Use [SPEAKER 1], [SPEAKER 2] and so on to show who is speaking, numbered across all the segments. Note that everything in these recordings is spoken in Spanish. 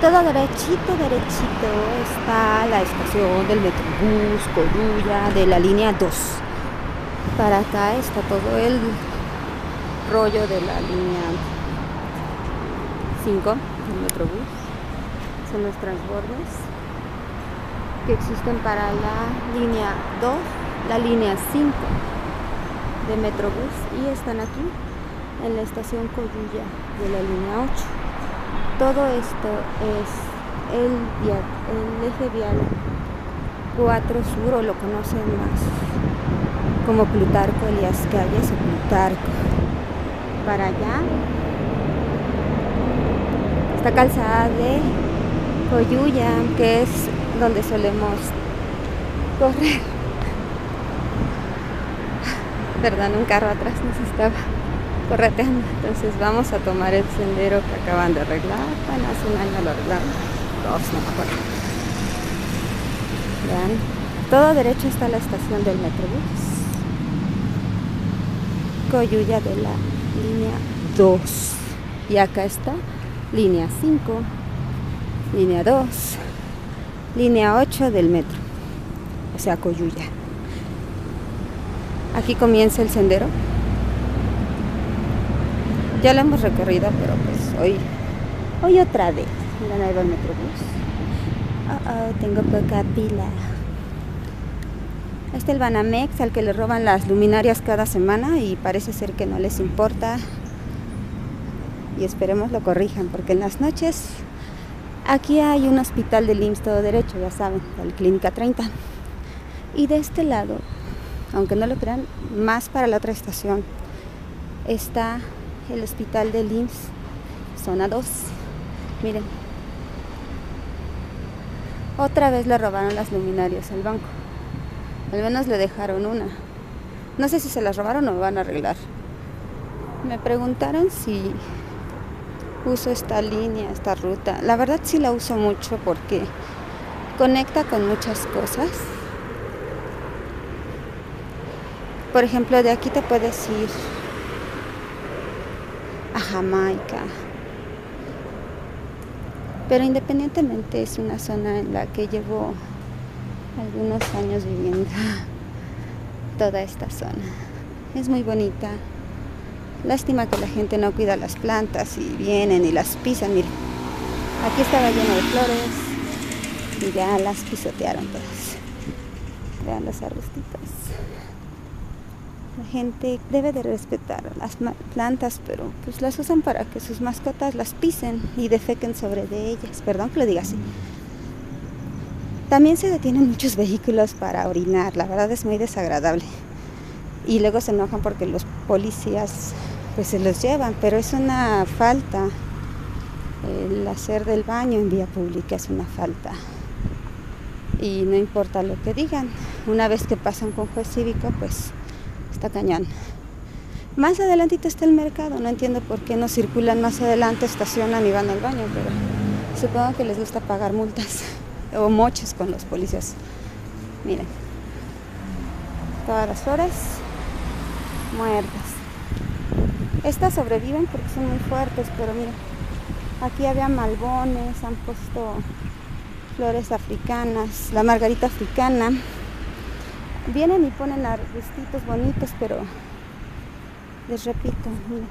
[SPEAKER 1] Todo derechito, derechito está la estación del Metrobús Corulla de la línea 2. Para acá está todo el rollo de la línea 5 del Metrobús. Son los transbordes que existen para la línea 2, la línea 5 de Metrobús, y están aquí en la estación Corulla de la línea 8. Todo esto es el eje vial 4 Sur, o lo conocen más como Plutarco Elías Calles o Plutarco. Para allá esta calzada de Coyuya, que es donde solemos correr. Perdón, un carro atrás nos estaba correteando. Entonces vamos a tomar el sendero que acaban de arreglar. Bueno, hace un año lo arreglaron, 2, no me acuerdo. Vean, todo derecho está la estación del Metrobús Coyulla de la línea 2, y acá está línea 5, línea 2, línea 8 del metro, o sea, Coyulla. Aquí comienza el sendero. Ya lo hemos recorrido, pero pues hoy otra vez. Miren, ahí va el Metrobús. Tengo poca pila. Este es el Banamex, al que le roban las luminarias cada semana, y parece ser que no les importa. Y esperemos lo corrijan, porque en las noches aquí hay un hospital del IMSS todo derecho, ya saben, la Clínica 30. Y de este lado, aunque no lo crean, más para la otra estación, está el hospital del IMSS, zona 2. Miren, otra vez le robaron las luminarias al banco. Al menos le dejaron una. No sé si se las robaron o me van a arreglar. Me preguntaron si uso esta línea, esta ruta. La verdad sí la uso mucho porque conecta con muchas cosas. Por ejemplo, de aquí te puedes ir a Jamaica. Pero independientemente es una zona en la que llevo algunos años viviendo. Toda esta zona es muy bonita. Lástima que la gente no cuida las plantas y vienen y las pisan. Miren, aquí estaba lleno de flores y ya las pisotearon todas. Vean los arbustitos. La gente debe de respetar las plantas, pero pues las usan para que sus mascotas las pisen y defequen sobre de ellas. Perdón que lo diga así. También se detienen muchos vehículos para orinar. La verdad es muy desagradable. Y luego se enojan porque los policías pues se los llevan, pero es una falta. El hacer del baño en vía pública es una falta. Y no importa lo que digan, una vez que pasan con juez cívico, pues está cañón. Más adelantito está el mercado. No entiendo por qué no circulan más adelante, estacionan y van al baño, pero supongo que les gusta pagar multas o moches con los policías. Miren, todas las flores muertas. Estas sobreviven porque son muy fuertes, pero miren, aquí había malbones, han puesto flores africanas, la margarita africana. Vienen y ponen arbustitos bonitos, pero les repito, miren,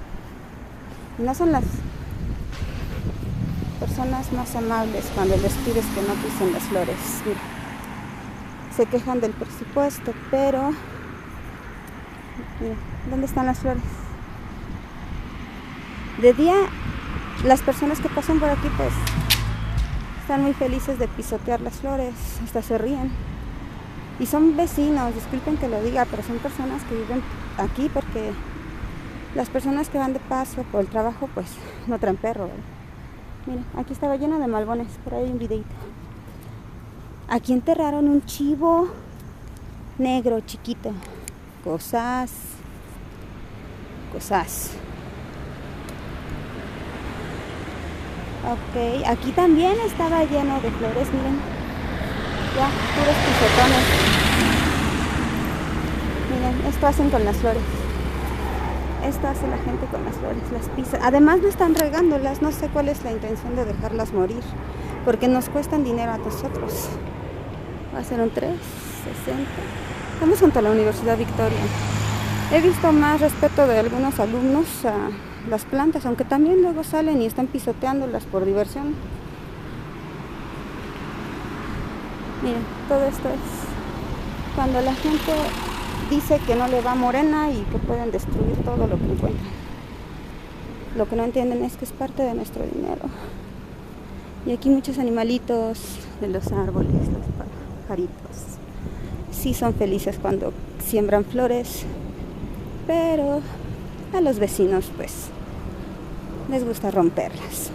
[SPEAKER 1] no son las personas más amables cuando les pides que no pisen las flores. Miren, se quejan del presupuesto, pero miren, ¿dónde están las flores? De día, las personas que pasan por aquí pues están muy felices de pisotear las flores, hasta se ríen. Y son vecinos, disculpen que lo diga, pero son personas que viven aquí porque las personas que van de paso por el trabajo pues no traen perro, ¿verdad? Miren, aquí estaba lleno de malbones, por ahí hay un videito. Aquí enterraron un chivo negro chiquito. Cosas. Ok, aquí también estaba lleno de flores, miren. Ya, puros pisotones. Miren, esto hacen con las flores. Esto hace la gente con las flores, las pisa. Además no están regándolas, no sé cuál es la intención de dejarlas morir. porque nos cuestan dinero a nosotros. Va a ser un 3.60. Estamos junto a la Universidad Victoria. He visto más respeto de algunos alumnos a las plantas, aunque también luego salen y están pisoteándolas por diversión. Miren, todo esto es cuando la gente dice que no le va a Morena y que pueden destruir todo lo que encuentran. Lo que no entienden es que es parte de nuestro dinero. Y aquí muchos animalitos de los árboles, los pajaritos, sí son felices cuando siembran flores, pero a los vecinos pues les gusta romperlas.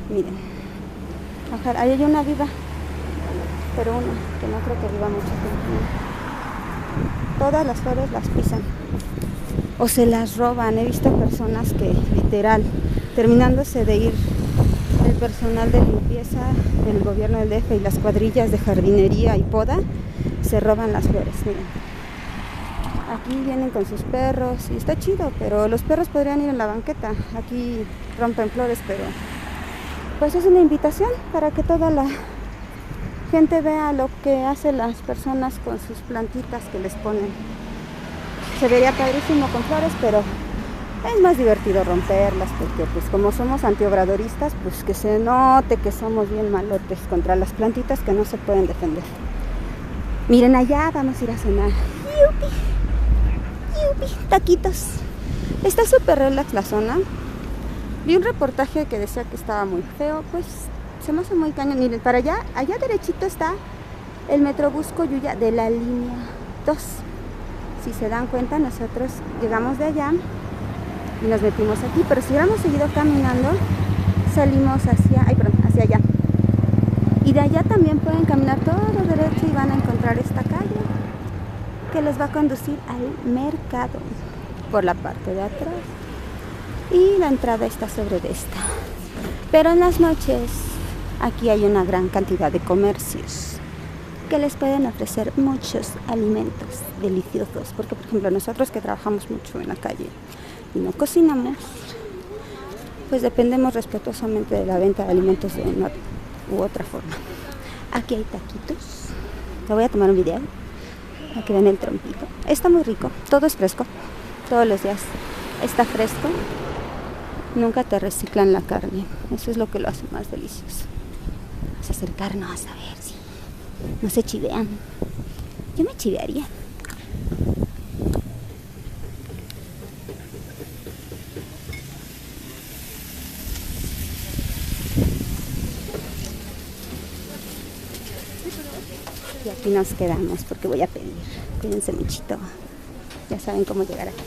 [SPEAKER 1] Miren, ojalá, ahí hay una viva, pero una que no creo que viva mucho tiempo. Todas las flores las pisan o se las roban. He visto personas que literal, terminándose de ir el personal de limpieza del gobierno del DF y las cuadrillas de jardinería y poda, se roban las flores. Miren, aquí vienen con sus perros y está chido, pero los perros podrían ir en la banqueta. Aquí rompen flores, pero pues es una invitación para que toda la gente vea lo que hacen las personas con sus plantitas que les ponen. Se vería padrísimo con flores, pero es más divertido romperlas, porque pues como somos antiobradoristas, pues que se note que somos bien malotes contra las plantitas que no se pueden defender. Miren, allá vamos a ir a cenar. ¡Yupi! ¡Yupi! Taquitos. Está súper relax la zona. Vi un reportaje que decía que estaba muy feo, pues se me hace muy cañón. Miren, para allá derechito está el Metrobús Coyuya de la línea 2. Si se dan cuenta, nosotros llegamos de allá y nos metimos aquí, pero si hubiéramos seguido caminando, salimos hacia allá. Y de allá también pueden caminar todo derecho y van a encontrar esta calle que les va a conducir al mercado por la parte de atrás. Y la entrada está sobre de esta. Pero en las noches aquí hay una gran cantidad de comercios que les pueden ofrecer muchos alimentos deliciosos, porque por ejemplo nosotros que trabajamos mucho en la calle y no cocinamos, pues dependemos respetuosamente de la venta de alimentos de una u otra forma. Aquí hay taquitos, le voy a tomar un video para que vean el trompito. Está muy rico, todo es fresco, todos los días está fresco, nunca te reciclan la carne, eso es lo que lo hace más delicioso. Vamos a acercarnos a ver si no se chivean. Yo me chivearía. Y aquí nos quedamos porque voy a pedir. Cuídense muchito. Ya saben cómo llegar aquí.